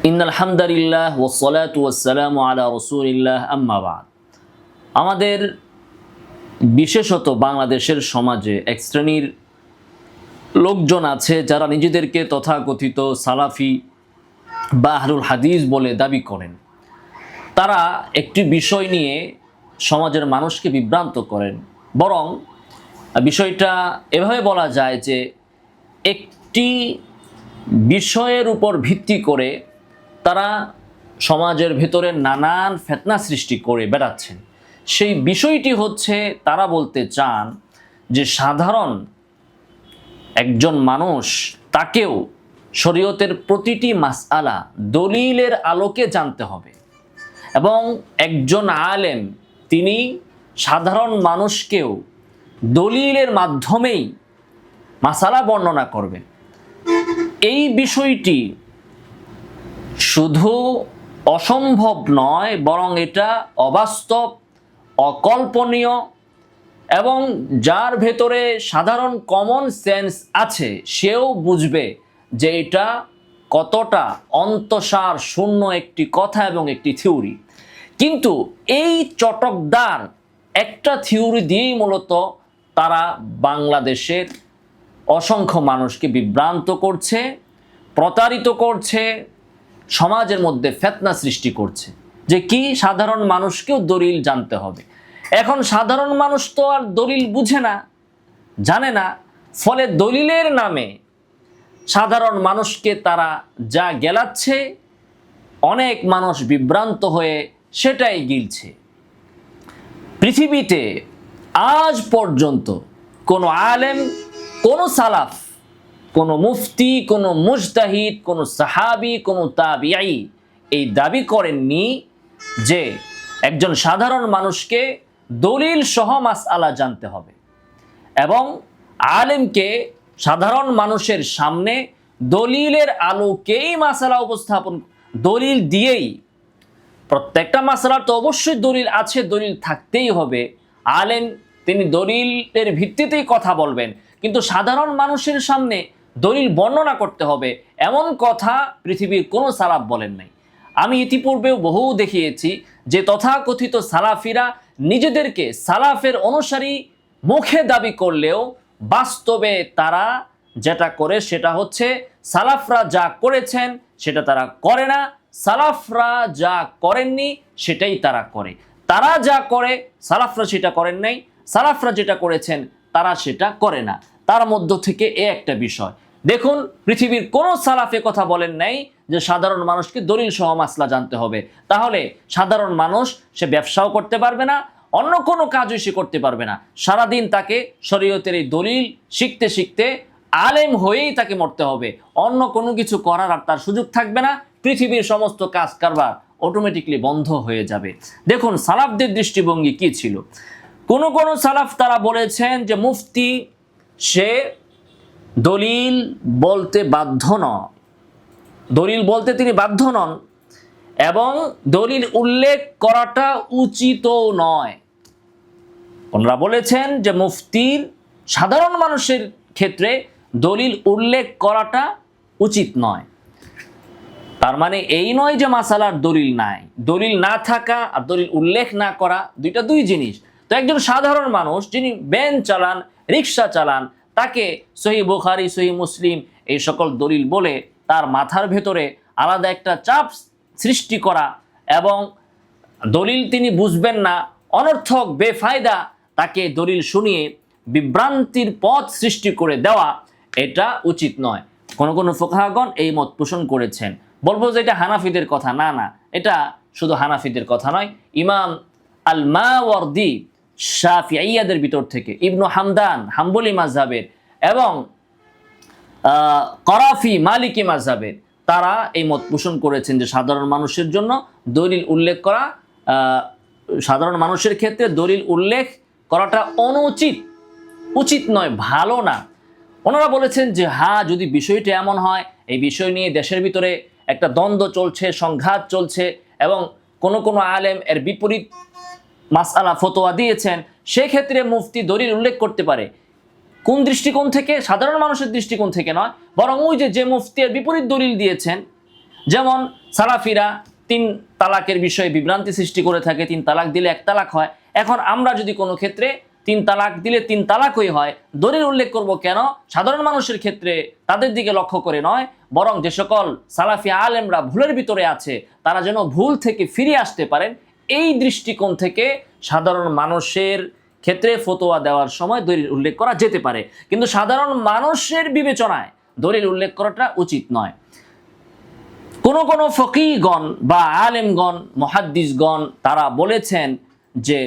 ইন্নাল হামদালিল্লাহ ওয়াসসালাতু ওয়াসসালামু আলা রাসূলিল্লাহ আম্মা বাদ। আমাদের বিশেষত বাংলাদেশের সমাজে এক শ্রেণীর লোকজন আছে যারা নিজেদেরকে তথাকথিত সালাফি বা আহলুল হাদিস বলে দাবি করেন। তারা একটি বিষয় নিয়ে সমাজের মানুষকে বিভ্রান্ত করেন। বরং বিষয়টা এভাবে বলা যায় যে একটি বিষয়ের উপর ভিত্তি করে তারা সমাজের ভেতরে নানান ফিতনা সৃষ্টি করে বেড়াচ্ছেন। সেই বিষয়টি হচ্ছে তারা বলতে চান যে সাধারণ একজন মানুষ তাকেও শরীয়তের প্রতিটি মাসআলা দলিলের আলোকে জানতে হবে এবং একজন আলেম তিনি সাধারণ মানুষকেও দলিলের মাধ্যমেই মাসালা বর্ণনা করবেন। এই বিষয়টি শুধু অসম্ভব নয়, বরং এটা অবাস্তব, অকল্পনীয় এবং যার ভেতরে সাধারণ কমন সেন্স আছে সেও বুঝবে যে এটা কতটা অন্তঃসার শূন্য একটি কথা এবং একটি থিওরি। কিন্তু এই চটকদার একটা থিওরি দিয়েই মূলত তারা বাংলাদেশের অসংখ্য মানুষকে বিভ্রান্ত করছে, প্রতারিত করছে, সমাজের মধ্যে ফিতনা সৃষ্টি করছে যে কি সাধারণ মানুষকেও দলিল জানতে হবে। এখন সাধারণ মানুষ তো আর দলিল বুঝে না, জানে না, ফলে দলিলের নামে সাধারণ মানুষকে তারা যা গেলাচ্ছে, অনেক মানুষ বিভ্রান্ত হয়ে সেটাই গিলছে। পৃথিবীতে আজ পর্যন্ত কোনো আলেম, কোনো সালাফ, কোনো মুফতি, কোনো মুজতাহিদ, কোনো সাহাবি, কোনো তাবিঈ এই দাবি করেননি যে একজন সাধারণ মানুষকে দলিল সহ মাসআলা জানতে হবে এবং আলেমকে সাধারণ মানুষের সামনে দলিলের আলোকেই মাসআলা উপস্থাপন, দলিল দিয়েই। প্রত্যেকটা মাসআলার তো অবশ্যই দলিল আছে, দলিল থাকতেই হবে। আলেম তিনি দলিলের ভিত্তিতেই কথা বলবেন, কিন্তু সাধারণ মানুষের সামনে দলিল বর্ণনা করতে হবে এমন কথা পৃথিবীর কোনো সালাফ বলেন নাই। আমি ইতিপূর্বেও বহু দেখিয়েছি যে তথাকথিত সালাফিরা নিজেদেরকে সালাফের অনুসারী মুখে দাবি করলেও বাস্তবে তারা যেটা করে সেটা হচ্ছে সালাফরা যা করেছেন সেটা তারা করে না, সালাফরা যা করেননি সেটাই তারা করে। তারা যা করে সালাফরা সেটা করেন নাই, সালাফরা যেটা করেছেন তারা সেটা করে না। তার মধ্য থেকে একটা বিষয় দেখুন, পৃথিবীর কোনো সালাফে কথা বলেন নাই যে সাধারণ মানুষকে দলিল সহ মাসলা জানতে হবে। তাহলে সাধারণ মানুষ সে ব্যবসাও করতে পারবে না, অন্য কোনো কাজই সে করতে পারবে না। সারাদিন তাকে শরীয়তের এই দলিল শিখতে শিখতে আলেম হয়েই তাকে মরতে হবে, অন্য কোনো কিছু করার আর তার সুযোগ থাকবে না। পৃথিবীর সমস্ত কাজ কারবার অটোমেটিকলি বন্ধ হয়ে যাবে। দেখুন সালাফদের দৃষ্টিভঙ্গি কি ছিল। কোনো কোনো সালাফ তারা বলেছেন যে মুফতি সে দলিল বলতে বাধ্য নন, দলিল বলতে তিনি বাধ্য নন এবং দলিল উল্লেখ করাটা উচিতও নয়। ওনারা বলেছেন যে মুফতির সাধারণ মানুষের ক্ষেত্রে দলিল উল্লেখ করাটা উচিত নয়। তার মানে এই নয় যে মাসালার দলিল নাই, দলিল না থাকা আর দলিল উল্লেখ না করা দুইটা দুই জিনিস। তো একজন সাধারণ মানুষ যিনি ভ্যান চালান, রিক্সা চালান, তাকে সহিহ বুখারী, সহিহ মুসলিম এই সকল দলিল বলে তার মাথার ভেতরে আলাদা একটা চাপ সৃষ্টি করা এবং দলিল তিনি বুঝবেন না, অনর্থক বেফায়দা তাকে দলিল শুনিয়ে বিভ্রান্তির পথ সৃষ্টি করে দেওয়া, এটা উচিত নয়। কোন কোন ফুকাহাগণ এই মত পোষণ করেছেন। বলবো যে এটা হানাফিদের কথা, না না, এটা শুধু হানাফিদের কথা নয়। ইমাম আল মাওয়ারদি শাফিঈয়াদের ভিতর থেকে, ইবনু হামদান হাম্বলি মাযহাবের এবং করাফি মালিকি মাযহাবের, তারা এই মত পোষণ করেছেন যে সাধারণ মানুষের জন্য দলিল উল্লেখ করা, সাধারণ মানুষের ক্ষেত্রে দলিল উল্লেখ করাটা অনুচিত, উচিত নয়, ভালো না। ওনারা বলেছেন যে হ্যাঁ, যদি বিষয়টা এমন হয়, এই বিষয় নিয়ে দেশের ভিতরে একটা দ্বন্দ্ব চলছে, সংঘাত চলছে এবং কোনো কোনো আলেম এর বিপরীত মাসআলা ফতোয়া দিয়েছেন, সেক্ষেত্রে মুফতি দলিল উল্লেখ করতে পারে। কোন দৃষ্টিকোণ থেকে? সাধারণ মানুষের দৃষ্টিকোণ থেকে নয়, বরং ওই যে মুফতি এর বিপরীত দলিল দিয়েছেন, যেমন সালাফিরা 3 তালাকের বিষয়ে বিভ্রান্তি সৃষ্টি করে থাকে, 3 তালাক দিলে 1 তালাক হয়। এখন আমরা যদি কোনো ক্ষেত্রে 3 তালাক দিলে 3 তালাকই হয়, দলিল উল্লেখ করব কেন? সাধারণ মানুষের ক্ষেত্রে তাদের দিকে লক্ষ্য করে নয়, বরং যে সকল সালাফি আলেমরা ভুলের ভিতরে আছে তারা যেন ভুল থেকে ফিরে আসতে পারেন, এই দৃষ্টিকোণ থেকে সাধারণ মানুষের ক্ষেত্রে ফতোয়া দেওয়ার সময় দলিল উল্লেখ করা যেতে পারে। কিন্তু সাধারণ মানুষের বিবেচনায় দলিল উল্লেখ করাটা উচিত নয়। কোন ফকিহগণ বা আলেমগণ, মুহাদ্দিসগণ তারা বলেছেন যে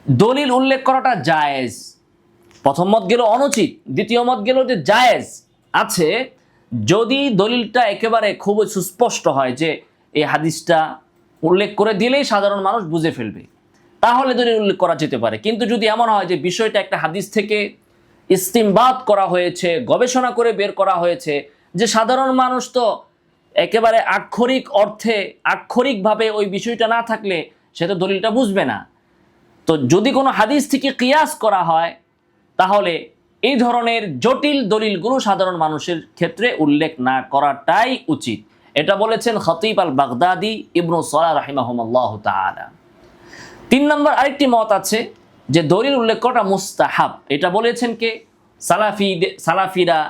দলিল উল্লেখ করাটা জায়েজ। প্রথম মত গেল অনুচিত, দ্বিতীয় মত গেল যে জায়েজ আছে, যদি দলিলটা একেবারে খুব সুস্পষ্ট হয় যে এই হাদিসটা উল্লেখ করে দিলেই সাধারণ মানুষ বুঝে ফেলবে, তাহলে দলিল উল্লেখ করা যেতে পারে। কিন্তু যদি এমন হয় যে বিষয়টা একটা হাদিস থেকে ইস্তিমবাত করা হয়েছে, গবেষণা করে বের করা হয়েছে, যে সাধারণ মানুষ তো একেবারে আক্ষরিক অর্থে আক্ষরিকভাবে ওই বিষয়টা না থাকলে সে তো দলিলটা বুঝবে না। তো যদি কোনো হাদিস থেকে কিয়াস করা হয় তাহলে এই ধরনের জটিল দলিলগুলো সাধারণ মানুষের ক্ষেত্রে উল্লেখ না করাটাই উচিত। এটা বলেছেন খতিব আল বাগদাদি, ইবনু সালাহ রাহিমাহুল্লাহ তাআলা। 3 নম্বর আরেকটি মত আছে যে দলিল উল্লেখ করাটা মুস্তাহাব। এটা বলেছেন কে? সালাফিরা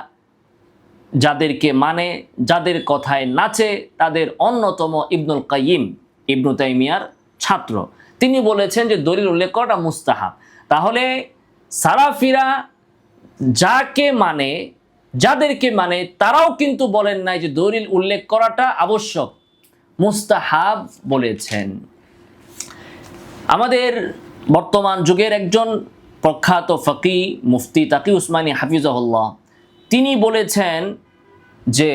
যাদেরকে মানে, যাদের কথায় নাচে, তাদের অন্যতম ইবনুল কাইয়িম, ইবনু তাইমিয়ার ছাত্র, তিনি বলেছেন যে দলিল উল্লেখ করাটা মুস্তাহাব। তাহলে সালাফিরা যাকে মানে, যাদেরকে মানে, তারাও কিন্তু বলেন নাই যে দলিল উল্লেখ করাটা আবশ্যক, মুস্তাহাব বলেছেন। আমাদের বর্তমান যুগের একজন প্রখ্যাত ফকি মুফতি তাকি উসমানী হাফিজাহুল্লাহ, তিনি বলেছেন যে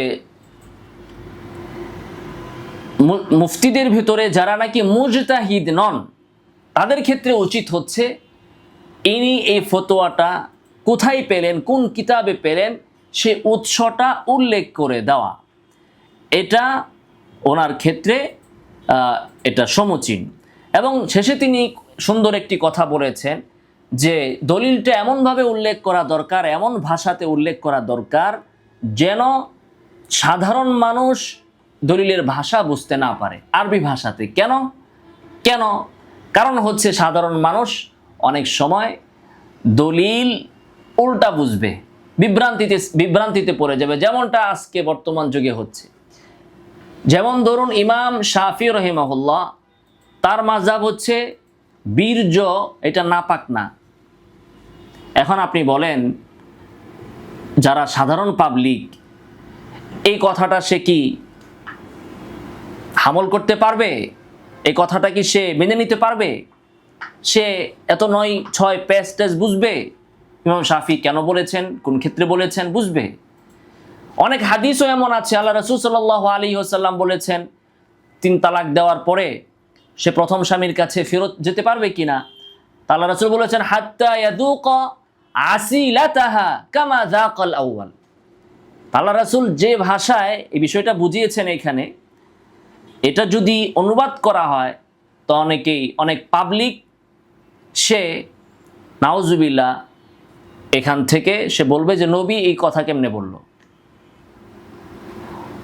মুফতিদের ভিতরে যারা নাকি মুজতাহিদ নন তাদের ক্ষেত্রে উচিত হচ্ছে ইনি এই ফতোয়াটা কোথায় পেলেন, কোন কিতাবে পেলেন, সে উৎসটা উল্লেখ করে দেওয়া। এটা ওনার ক্ষেত্রে এটা সমীচীন। এবং শেষে তিনি সুন্দর একটি কথা বলেছেন যে দলিলটা এমনভাবে উল্লেখ করা দরকার, এমন ভাষাতে উল্লেখ করা দরকার যেন সাধারণ মানুষ দলিলের ভাষা বুঝতে না পারে, আরবি ভাষাতে। কেন? কারণ হচ্ছে সাধারণ মানুষ অনেক সময় দলিল উল্টা বুঝবে, বিভ্রান্তিতে পড়ে যাবে, যেমনটা আজকে বর্তমান যুগে হচ্ছে। যেমন ধরুন ইমাম শাফি রহিমাহুল্লাহ, তার মাযহাব হচ্ছে বীর্য এটা নাপাক না। এখন আপনি বলেন যারা সাধারণ পাবলিক এই কথাটা সে কি হামল করতে পারবে? এই কথাটা কি সে মেনে নিতে পারবে? সে এত 9-6 পেজ বুঝবে ইমাম শাফি কেন বলেছেন, কোন ক্ষেত্রে বলেছেন, বুঝবে? অনেক হাদিসও এমন আছে, আল্লাহ রাসূল সাল্লাল্লাহু আলাইহি ওয়াসাল্লাম বলেছেন 3 তালাক দেওয়ার পরে সে প্রথম স্বামীর কাছে ফেরত যেতে পারবে কিনা। আল্লাহ রাসূল বলেছেন হাত্তা ইয়াদুকা আসিলাতাহা কামা যাকাল আউয়াল। আল্লাহ রাসূল যে ভাষায় এই বিষয়টা বুঝিয়েছেন এখানে, এটা যদি অনুবাদ করা হয় তো অনেক পাবলিক সে নাউজুবিল্লাহ এখান থেকে সে বলবে যে নবী এই কথা কেমনে বলল।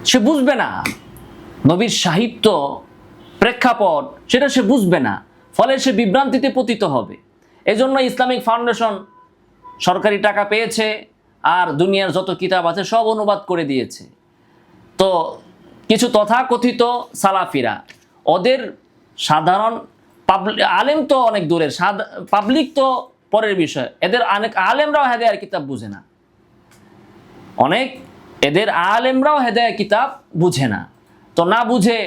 সে বুঝবে না নবীর সাহিত্য, প্রেক্ষাপট, সেটা সে বুঝবে না, ফলে সে বিভ্রান্তিতে পতিত হবে। এজন্য ইসলামিক ফাউন্ডেশন সরকারি টাকা পেয়েছে আর দুনিয়ার যত কিতাব আছে সব অনুবাদ করে দিয়েছে। তো কিছু তথাকথিত সালাফিরা, ওদের সাধারণ আলেম তো অনেক দূরের, পাবলিক তো পরের বিষয়, এদের অনেক আলেমরাও হেদায়ার কিতাব বুঝে না, এদের আলেমরাও হেদায়ার কিতাব বুঝে না। তো না বুঝে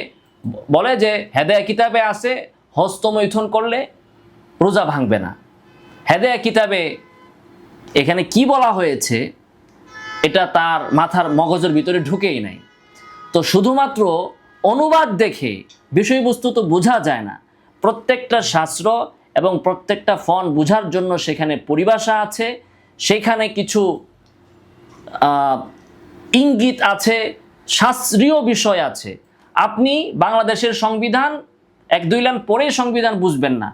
বলে যে হেদায়া কিতাবে আছে হস্তমৈথুন করলে রোজা ভাঙবে না। হেদায়া কিতাবে এখানে কি বলা হয়েছে এটা তার মাথার মগজের ভিতরে ঢুকেই নাই। তো শুধুমাত্র অনুবাদ দেখে বিষয়বস্তু তো বোঝা যায় না। প্রত্যেকটা শাস্ত্র এবং প্রত্যেকটা ফন্ট বোঝার জন্য সেখানে পরিভাষা আছে, সেখানে কিছু ইঙ্গিত আছে, শাস্ত্রীয় বিষয় আছে। আপনি বাংলাদেশের সংবিধান 1-2 লাইন পড়ে সংবিধান বুঝবেন না।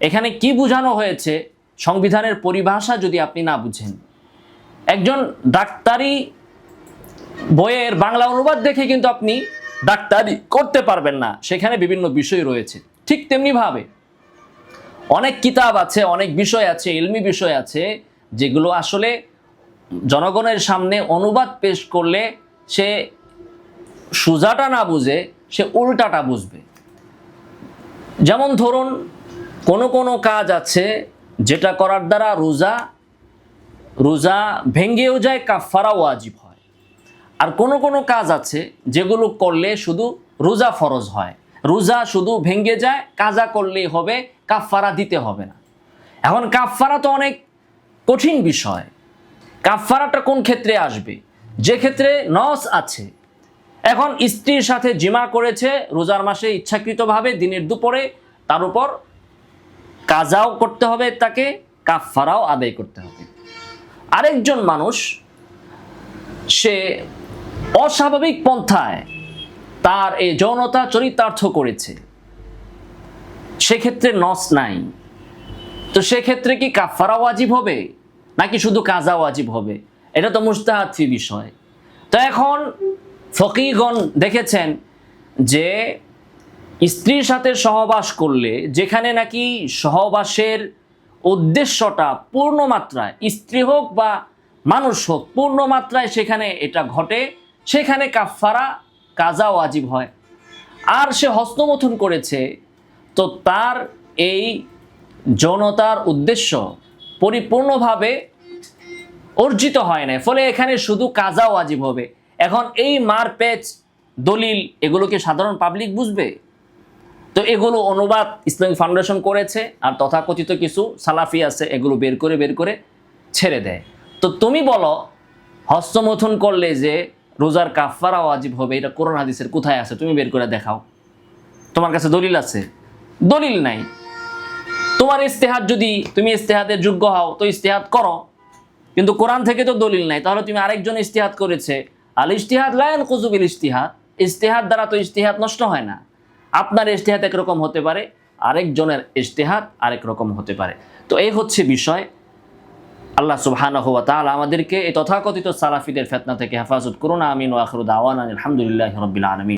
এখানে কি বোঝানো হয়েছে সংবিধানের পরিভাষা যদি আপনি না বুঝেন, একজন ডাক্তারি বইয়ের বাংলা অনুবাদ দেখে কিন্তু আপনি ডাক্তারি করতে পারবেন না, সেখানে বিভিন্ন বিষয় রয়েছে। ঠিক তেমনিভাবে অনেক কিতাব আছে, অনেক বিষয় আছে, ইলমি বিষয় আছে, যেগুলো আসলে জনগণের সামনে অনুবাদ পেশ করলে সে সোজাটা না বুঝে সে উল্টাটা বুঝবে। যেমন ধরুন, কোনো কাজ আছে যেটা করার দ্বারা রোজা ভেঙ্গেও যায়, কাফারা ওয়াজিব হয়। আর কোনো কাজ আছে যেগুলো করলে শুধু রোজা ফরজ হয়, রোজা শুধু ভেঙ্গে যায়, কাজা করলেই হবে, কাফারা দিতে হবে না। এখন কাফারা তো অনেক কঠিন বিষয়। কাফারাটা কোন ক্ষেত্রে আসবে? যে ক্ষেত্রে নস আছে। এখন স্ত্রীর সাথে জিমা করেছে রোজার মাসে ইচ্ছাকৃতভাবে দিনের দুপুরে, তার উপর কাজাও করতে হবে, তাকে কাফারাও আদায় করতে হবে। আরেকজন মানুষ সে অস্বাভাবিক পন্থায় তার এই যৌনতা চরিতার্থ করেছে, সেক্ষেত্রে নস নাই, তো সেক্ষেত্রে কি কাফারা ওয়াজিব হবে নাকি শুধু কাজা ওয়াজিব হবে? এটা তো মুজতাহাদ ফি বিষয়। তো এখন ফকিহগণ দেখেছেন যে স্ত্রীর সাথে সহবাস করলে, যেখানে নাকি সহবাসের উদ্দেশ্যটা পূর্ণ মাত্রায়, স্ত্রী হোক বা মানুষ হোক, পূর্ণ মাত্রায় সেখানে এটা ঘটে, সেখানে কাফারা কাজা ওয়াজিব হয়। আর সে হস্তমৈথুন করেছে, তো তার এই যৌনতার উদ্দেশ্য পরিপূর্ণভাবে অর্জিত হয় না, ফলে এখানে শুধু কাজা ওয়াজিব হবে। এখন এই মারপ্যাচ দলিল এগুলোকে সাধারণ পাবলিক বুঝবে? তো এগুলো অনুবাদ ইসলামিক ফাউন্ডেশন করেছে, আর তথাকথিত কিছু সালাফি আছে এগুলো বের করে ছেড়ে দেয়। তো তুমি বলো, হস্তমৈথুন করলে যে রোজার কাফারা ওয়াজিব হবে, এটা কোরআন হাদিসের কোথায় আছে? তুমি বের করে দেখাও। তোমার কাছে দলিল আছে? দলিল নাই। তোমার ইস্তেহাদ, যদি তুমি ইস্তেহাদের যোগ্য হও তো ইস্তেহাদ করো, কিন্তু কোরআন থেকে তো দলিল নাই। তাহলে তুমি আরেকজন ইস্তেহাদ করেছে, আল ইজতিহাদ লা ইয়ানকুযু বিল ইজতিহাদ, ইজতিহাদ দ্বারা তো ইজতিহাদ নষ্ট হয় না। আপনার ইজতিহাদ একরকম হতে পারে, আরেকজনের ইজতিহাদ আরেক রকম হতে পারে। তো এই হচ্ছে বিষয়। আল্লাহ সুবহানাহু ওয়া তাআলা আমাদেরকে এই তথাকথিত সালাফিদের ফিতনা থেকে হেফাজত করুন। আমিন ওয়া আখিরু দাওয়ানা আলহামদুলিল্লাহি রাব্বিল আলামিন।